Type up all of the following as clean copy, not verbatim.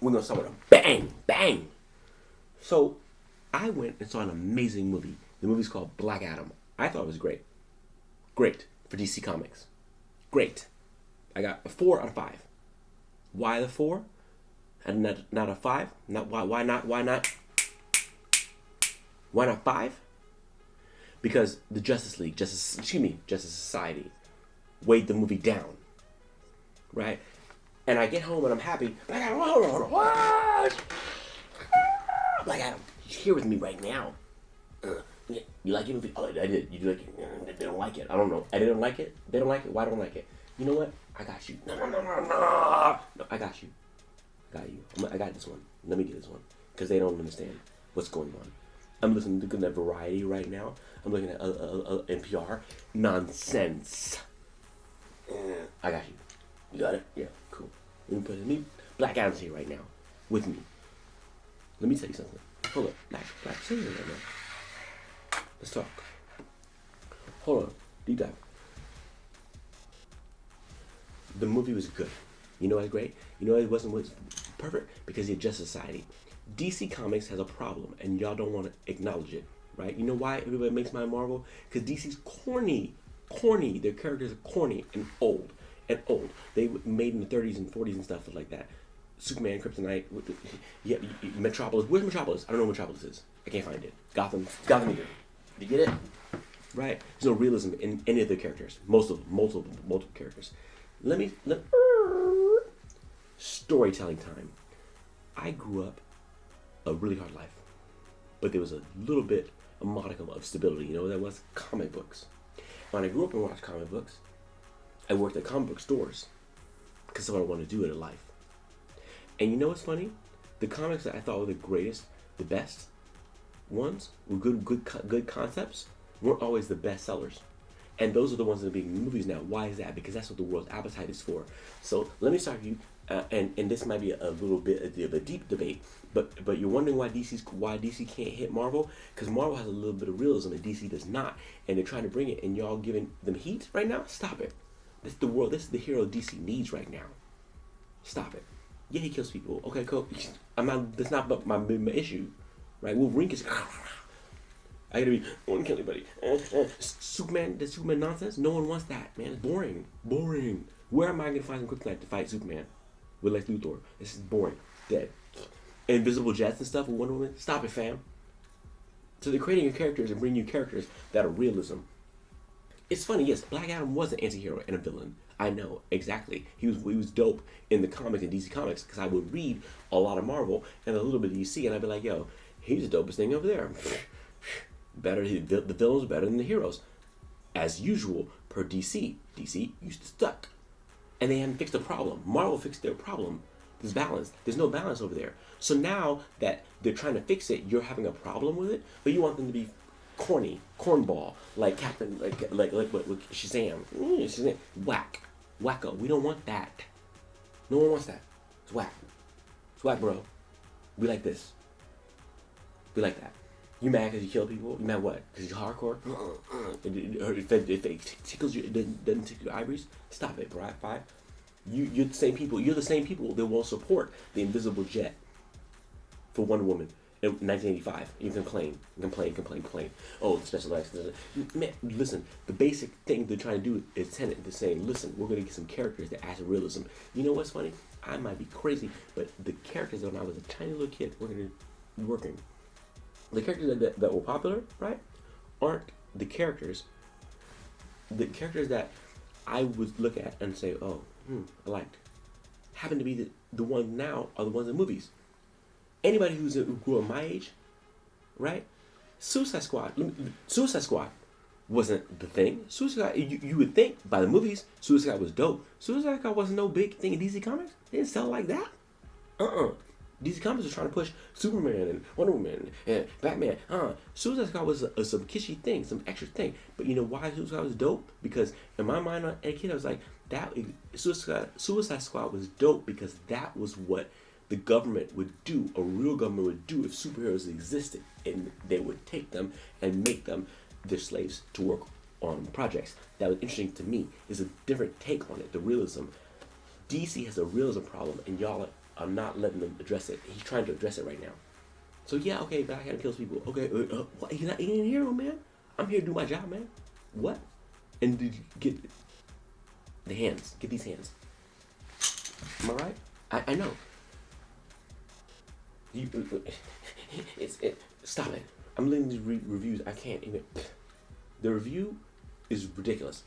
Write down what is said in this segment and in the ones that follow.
we're gonna start with a bang, bang. So I went and saw an amazing movie. The movie's called Black Adam. I thought it was great. Great for DC Comics. Great. I got a 4 out of 5. Why the 4? And not a 5? Not why not? Why not 5? Because the Justice League, Justice Society, weighed the movie down. Right? And I get home and I'm happy. Black Adam, what? Black Adam, you're here with me right now. You like it? Oh, I did. You like it? They don't like it. I don't know. I didn't like it. They don't like it. Why don't I like it? You know what? I got you. No. No, I got you. Got you. I got this one. Let me get this one. Because they don't understand what's going on. I'm listening to that Variety right now. I'm looking at NPR. Nonsense. I got you. You got it? Yeah, cool. Let me Black Adam's here right now. With me. Let me tell you something. Hold up. Black, say it right now. Let's talk. Hold on. Deep dive. The movie was good. You know why it's great? You know why it was perfect? Because it's Justice Society. DC Comics has a problem, and y'all don't want to acknowledge it, right? You know why everybody makes my Marvel? Because DC's corny. Corny. Their characters are corny and old. They made in the 30s and 40s and stuff like that. Superman, Kryptonite, Metropolis. Where's Metropolis? I don't know what Metropolis is. I can't find it. Gotham here. You get it? Right? There's no realism in any of the characters. Multiple characters. Storytelling time. I grew up a really hard life, but there was a modicum of stability. You know what that was? Comic books. When I grew up and watched comic books, I worked at comic book stores because that's what I wanted to do in life. And you know what's funny? The comics that I thought were the greatest, the best ones, were good concepts, weren't always the best sellers. And those are the ones that are being movies now. Why is that? Because that's what the world's appetite is for. So let me start you, and this might be a little bit of a deep debate, but you're wondering why DC can't hit Marvel? Because Marvel has a little bit of realism and DC does not, and they're trying to bring it, and y'all giving them heat right now? Stop it. This is the world. This is the hero DC needs right now. Stop it. Yeah, he kills people. Okay, cool. That's not my issue, right? Wolverine is. I gotta be. I want to kill anybody. Superman, the Superman nonsense. No one wants that, man. It's boring. Where am I gonna find some kryptonite to fight Superman with Lex Luthor? This is boring. Dead. Invisible jets and stuff with Wonder Woman. Stop it, fam. So they're creating your characters and bringing you characters that are realism. It's funny, yes. Black Adam was an anti-hero and a villain. I know exactly. He was dope in the comics and DC Comics because I would read a lot of Marvel and a little bit of DC, and I'd be like, yo, he's the dopest thing over there. Better, the villains are better than the heroes. As usual, per DC. DC used to suck. And they hadn't fixed the problem. Marvel fixed their problem. There's balance. There's no balance over there. So now that they're trying to fix it, you're having a problem with it, but you want them to be corny, cornball, like Captain, like what Shazam. Shazam. Wacko. We don't want that. No one wants that. It's whack. It's whack, bro. We like this. We like that. You mad because you kill people? You mad what? Because you're hardcore? If it tickles you, it doesn't tickle your ivories? Stop it, bro. Five. You're the same people. You're the same people that won't support the invisible jet for Wonder Woman in 1985. You complain. Oh, the special effects. Man, listen. The basic thing they're trying to do is Tenet. They're saying, listen, we're going to get some characters that add realism. You know what's funny? I might be crazy, but the characters when I was a tiny little kid working. The characters that were popular, right, aren't the characters that I would look at and say, oh, I liked. Happen to be the ones now are the ones in movies. Anybody who grew up my age, right? Suicide Squad wasn't the thing. You would think by the movies, Suicide Squad was dope. Suicide Squad wasn't no big thing in DC Comics. They didn't sell like that. DC Comics are trying to push Superman and Wonder Woman and Batman. Suicide Squad was some kitschy thing, some extra thing. But you know why Suicide Squad was dope? Because in my mind, as a kid, I was like, Suicide Squad was dope because that was what the government would do, a real government would do if superheroes existed. And they would take them and make them their slaves to work on projects. That was interesting to me. It's a different take on it, the realism. DC has a realism problem, and y'all I'm not letting them address it. He's trying to address it right now. So yeah, okay, Black Adam kills people. Okay, what? He ain't a hero, man. I'm here to do my job, man. What? And did you get the hands? Get these hands. Am I right? I know. You, stop it. I'm letting these reviews. I can't even. The review is ridiculous.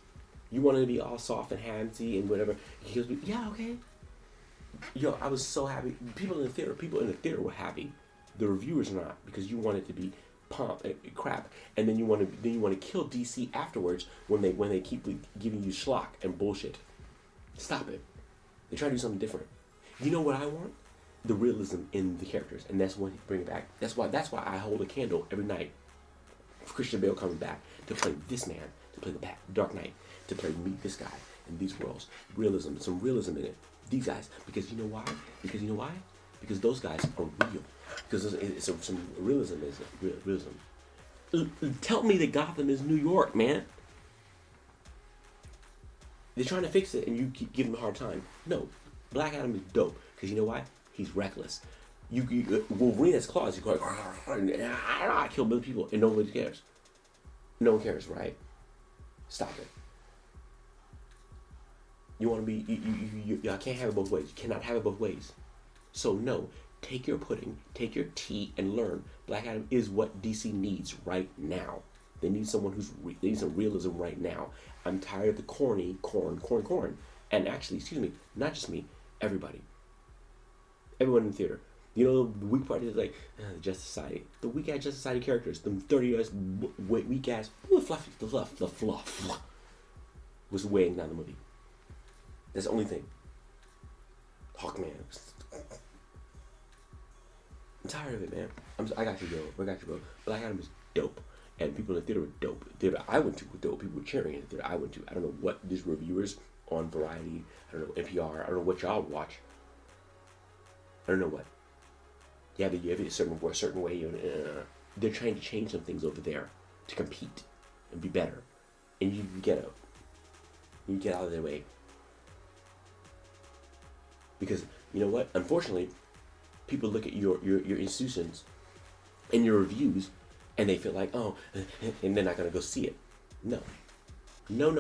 You wanted to be all soft and handsy and whatever. Yeah, okay. Yo, I was so happy. People in the theater were happy. The reviewers are not, because you want it to be pomp and crap, and then you want to kill DC afterwards when they keep giving you schlock and bullshit. Stop it. They try to do something different. You know what I want? The realism in the characters, and that's when he bring it back. That's why I hold a candle every night for Christian Bale coming back to play this man, to play the Dark Knight, to play meet this guy in these worlds. Realism, some realism in it. These guys, because you know why? Because those guys are real. Because some realism is realism. Tell me that Gotham is New York, man. They're trying to fix it, and you keep giving them a hard time. No, Black Adam is dope. Because you know why? He's reckless. Wolverine has claws. You go like, I kill other people, and nobody cares. No one cares, right? Stop it. You want to be, you can't have it both ways. You cannot have it both ways. So no, take your pudding, take your tea, and learn. Black Adam is what DC needs right now. They need someone they need some realism right now. I'm tired of the corny, corn. And actually, excuse me, not just me, everybody. Everyone in the theater. You know, the weak part is like, the Justice Society. The weak-ass Justice Society characters, the 30-ass, weak-ass, the fluff was weighing down the movie. That's the only thing. Hawkman. I'm tired of it, man. I got you, bro. Black Adam is dope. And people in the theater were dope. The theater I went to were dope. People were cheering in the theater I went to. I don't know what these reviewers on Variety, I don't know, NPR, I don't know what y'all watch. I don't know what. You have it a certain way. They're trying to change some things over there to compete and be better. And you get out of their way. Because, you know what? Unfortunately, people look at your institutions and your reviews and they feel like, oh, and they're not going to go see it. No. No.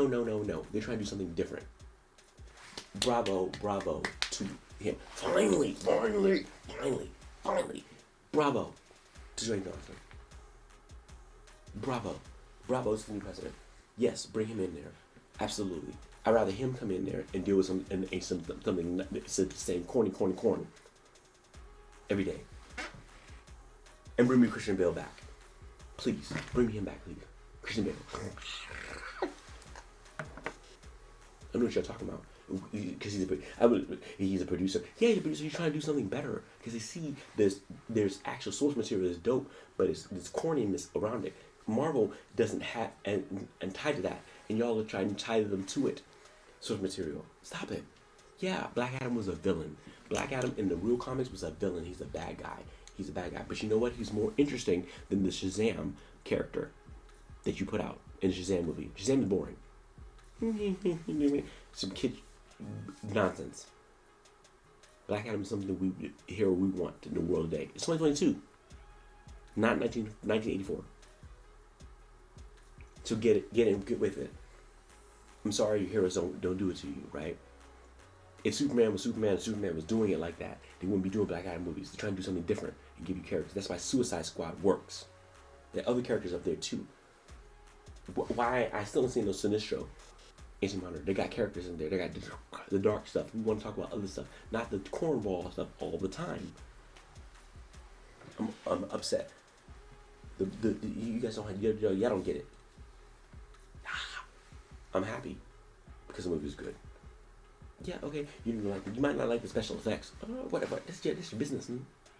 They're trying to do something different. Bravo to him. Finally. Bravo to Dwayne Johnson. Bravo is the new president. Yes, bring him in there. Absolutely. I'd rather him come in there and deal with something the same corny every day. And bring me Christian Bale back. Please, bring me him back, please. Christian Bale. I know what you're talking about. Because he's a producer. Yeah, he's a producer. He's trying to do something better. Because they see there's actual source material that's dope, but it's corniness around it. Marvel doesn't have, and tied to that, and y'all are trying to tie them to it. Source material. Stop it. Yeah, Black Adam was a villain. Black Adam in the real comics was a villain. He's a bad guy. But you know what? He's more interesting than the Shazam character that you put out in the Shazam movie. Shazam is boring. Some kid nonsense. Black Adam is something we want in the world today. It's 2022, not 1984. So get with it. I'm sorry your heroes don't do it to you, right? If Superman was Superman and Superman was doing it like that, they wouldn't be doing Black Adam movies. They're trying to do something different and give you characters. That's why Suicide Squad works. There are other characters up there too. Why I still haven't seen those Sinestro, Ancient Monitor. They got characters in there. They got the dark stuff. We want to talk about other stuff, not the cornball stuff all the time. I'm upset. You guys don't y'all don't get it. I'm happy because the movie is good. Yeah, okay. You might not like the special effects. Whatever. That's your business.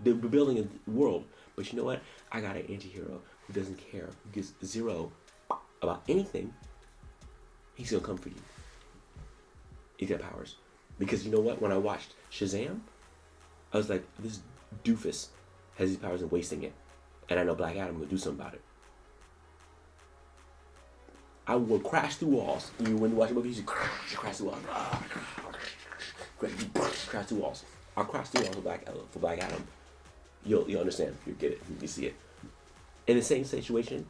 They're building a world, but you know what? I got an anti-hero who doesn't care, who gives zero about anything. He's gonna come for you. He's got powers. Because you know what? When I watched Shazam, I was like, this doofus has these powers and wasting it. And I know Black Adam will do something about it. I will crash through walls. When you watch a movie, you crash through walls. Crash through walls. I'll cross the wall for Black Adam. You'll understand. You'll get it. You see it. In the same situation,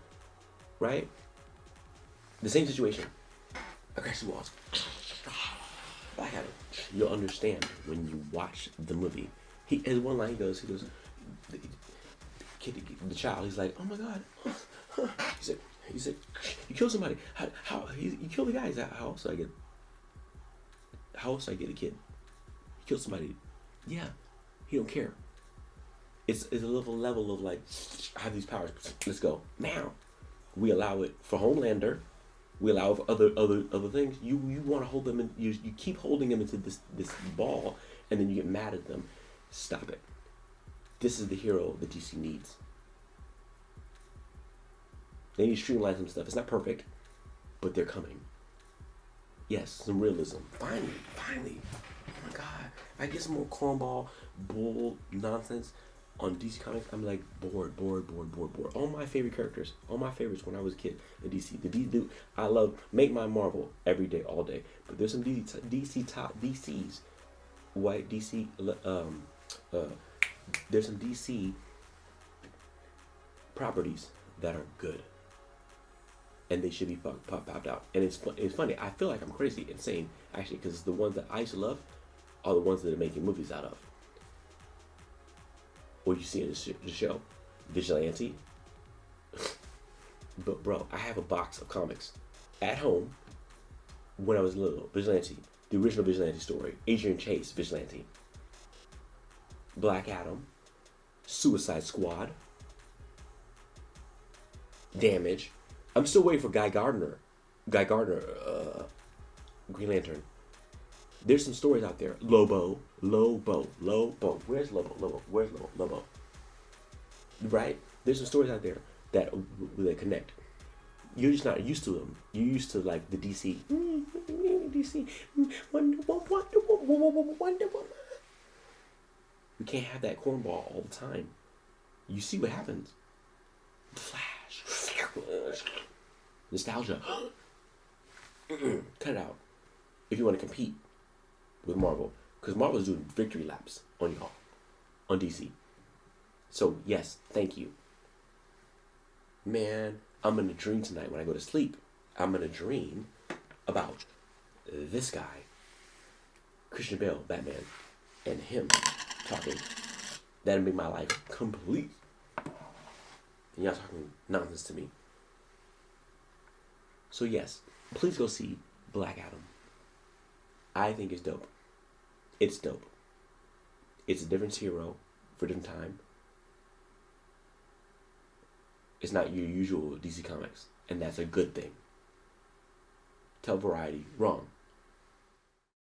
right? The same situation. I crash the walls. Black Adam. You'll understand when you watch the movie. He has one line. He goes. The child. He's like, oh my god. He said, you killed somebody. How you killed the guy? He's like, how else do I get a kid? You killed somebody. Yeah. He don't care. It's a level of like, I have these powers. Let's go. Now, we allow it for Homelander. We allow it for other things. You want to hold them in. You keep holding them into this ball, and then you get mad at them. Stop it. This is the hero that DC needs. They need to streamline some stuff. It's not perfect, but they're coming. Yes, some realism. Finally. Oh my god. I get some more cornball, bull nonsense on DC Comics. I'm like bored. All my favorite characters, all my favorites when I was a kid in DC. I love make my Marvel every day, all day. But there's some DCs, white DC. There's some DC properties that are good. And they should be popped out. And it's funny. I feel like I'm crazy, insane, actually, because the ones that I used to love are the ones that are making movies out of. What you see in the show, Vigilante. But bro, I have a box of comics at home when I was little. Vigilante, the original Vigilante story. Adrian Chase, Vigilante. Black Adam. Suicide Squad. Damage. I'm still waiting for Guy Gardner, Green Lantern. There's some stories out there. Lobo. Where's Lobo? Right? There's some stories out there that connect. You're just not used to them. You're used to like the DC. Wonder Woman. We can't have that cornball all the time. You see what happens. The Flash. Nostalgia. Cut it out. If you want to compete with Marvel. Because Marvel's doing victory laps on y'all. On DC. So, yes, thank you. Man, I'm going to dream tonight when I go to sleep. I'm going to dream about this guy. Christian Bale, Batman. And him talking. That'll make my life complete. And y'all talking nonsense to me. So yes, please go see Black Adam. I think it's dope. It's dope. It's a different hero for a different time. It's not your usual DC Comics, and that's a good thing. Tell Variety, wrong.